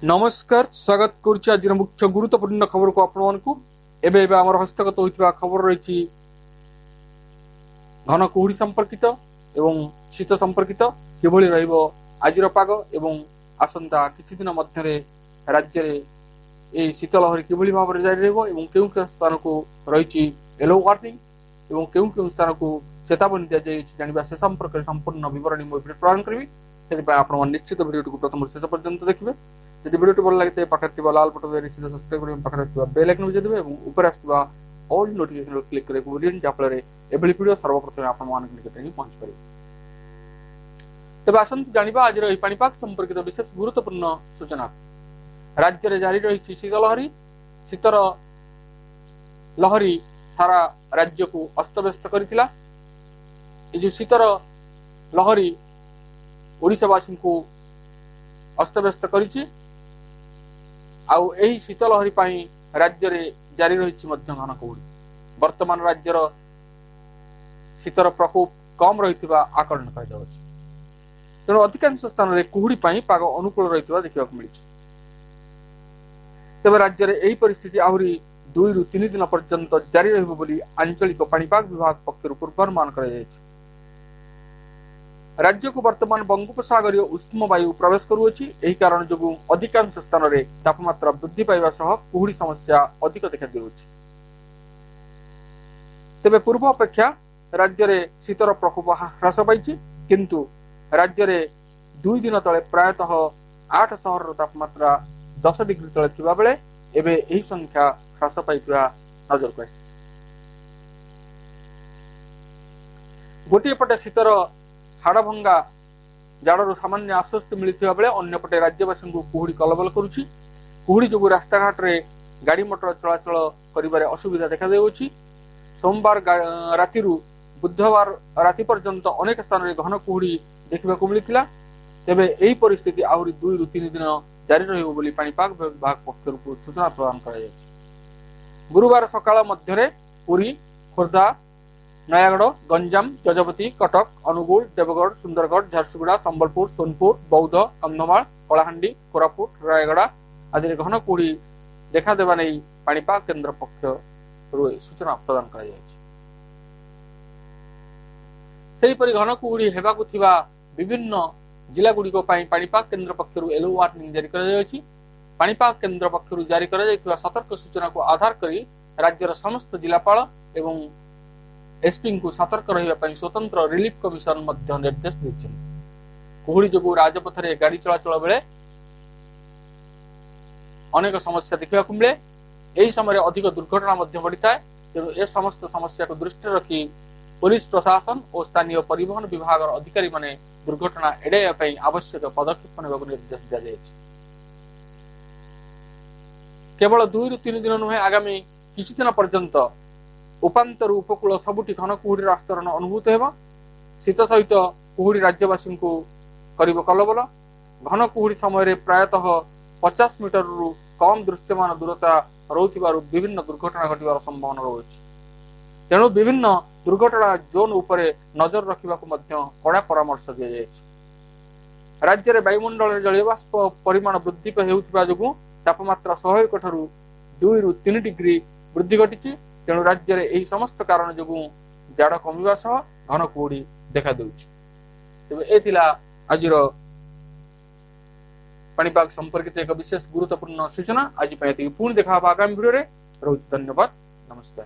नमस्कार स्वागत करुच्ची आज मुख्य गुरुत्वपूर्ण खबर को आपण आम हस्तगत होता खबर रही घन कुहुड़ी संपर्कित एवं शीत संपर्कित किभଳି रहिबो आजिर पाग एवं आसंता किछि दिन मध्य राज्य ए शीतलहरी किभଳି भाव जारी रहिबो एवं केउ केउ स्थान को रही येलो वार्निंग एवं केउ केउ स्थान को चेतावनी दिया जाय जानिबा से संपर्क संपूर्ण विवरणी मो वीडियो प्रदान करबी सेति आपण निश्चित वीडियो को प्रथम शेष पर्यंत देखिबे। यदि वीडियो भल लगे पाखे लाल बटन निश्चित सब्सक्राइब कर पाखे बेल आइकन बजाई देबे और ऊपर आसुवा ऑल नोटिफिकेशन क्लिक करके भूलियन जाफल एभली वीडियो सर्वप्रथम आपण मान निकट ही पहुंच पारे। तबे आसंतु जानिबा आज रही पाणीपाग संपर्कित विशेष गुरुत्वपूर्ण सूचना। राज्य रे जारी रही शीतलहरी शीतर लहरी सारा राज्य को अस्तव्यस्त करथिला। ए जो शीतर लहरी ओडिशावासी को अस्तव्यस्त करिछि आउ एही शीतलहरी पाई राज्य रे जारी रही घन कुहुड़ी। वर्तमान राज्यर शीतर प्रकोप कम रही आकलन कर तेणु अधिकांश स्थान में कुहुड़ी पाई पाग अनुकूल रही देखा मिली। तेज राज्य में यही परिस्थिति आहरी 2 ରୁ 3 दिन पर्यंत जारी रहिबो बोली आंचलिक पाणीपाग विभाग पक्षर पूर्वानुमान कर राज्य को वर्तमान बंगोपसागरीय उष्म वायु प्रवेश करुअछि। एही कारण जोगु अधिकांश स्थान रे तापमात्रा वृद्धि पाइबा सह कुहुड़ी समस्या अधिक देखा देउछि। तेबे पूर्व अपेक्षा राज्य रे शीतर प्रकोप ह्रास पाइछि किंतु राज्य रे 2 दिन तले प्रायतः 8 शहर तापमात्रा 10 डिग्री तले थिबा बेले एबे एही संख्या ह्रास पाइथिबा नजर को आछि। गोटे पटे शीतर हाड़भंगा जाड़र सामान्य आश्वस्ति मिलता बेले अन्यपटे राज्यवासी को कुहुड़ी कलबल करुछि। कुहुड़ी जो रास्ता घाट रे गाड़ी मोटर चलाचल करिबारे असुविधा देखा देउछि। सोमवार राति बुधवार राति पर्यंत अनेक स्थान रे घन कुहुड़ी देखा मिलता। तेबे एही परिस्थिति आहरी 2 ରୁ 3 दिन जारी रहिबो बोली पाणीपाग विभाग पक्षर सूचना प्रदान करा जायछि। गुरुवार सकाळ मध्यरे पुरी खोर्धा नयागढ़ गंजाम गजपति कटक अनुगुल देवगढ़ सुंदरगढ़ झारसुगुड़ा संबलपुर सोनपुर बौद्ध कंधमाल कलाहांडी कोरापुट रायगड़ा आदि घन कुहुड़ी देखा देवा नहीं पाणीपाग केन्द्र पक्षर सूचना प्रदान करा जायछि। सेहीपरि घन कुहुड़ी हेबाकु थिबा विभिन्न जिला गुड़िक पाणीपाग केन्द्र पक्षर येलो वार्निंग जारी करा जायछि। पाणीपाग केन्द्र पक्षर जारी करा जायतिबा सतर्क सूचना को आधार करी राज्यर समस्त जिलापाल एवं एसपी को सतर्क रही स्वतंत्र रिलीफ कमिशन निर्देश देते। कुहुड़ी जो राजपथ में गाड़ी चलाचल बेले अनेक समस्या देखा मिले। यही समय अधिक दुर्घटना बढ़ी था। तेणु ए समस्त समस्या को दृष्टि रखी पुलिस प्रशासन और स्थानीय परिवहन विभाग अधिकारी माने दुर्घटना एड़ाई आवश्यक पदक्षेप ने निर्देश दी जाए। केवल 2 ରୁ 3 दिन नुहे आगामी किछि दिन पर्यंत उपांतर उपकूल सबुठी घन कुहुड़ी आस्तरण अनुभूत हेबा। शीत सहित कुहुड़ी राज्यवासी को करिबो कलबल। घन कुहुड़ी समय प्रायतः 50 मीटर रु कम दृश्यमान दूरता रहुथिबारु विभिन्न दुर्घटना घटिबार संभावना रहुछि। तेणु विभिन्न दुर्घटना जोन उपरे नजर रखिबाकु मध्य कड़ा परामर्श दिया जायछि। राज्य रे वायुमंडल रे जलीय बाष्प परिमाण वृद्धि हेउथिबा जोगु तापमात्रा स्वाभाविक ठारू 2 ରୁ 3 डिग्री वृद्धि घटिछि। तेणु राज्य में यही समस्त कारण जो जाड़ कमिबा सह घन कुहुड़ी देखा देउछि। तेबे ए थिला आजिर पाणीपाग संपर्कित एक विशेष गुरुत्वपूर्ण सूचना। आज पुणी देखा आगामी वीडियो रे। धन्यवाद, नमस्कार।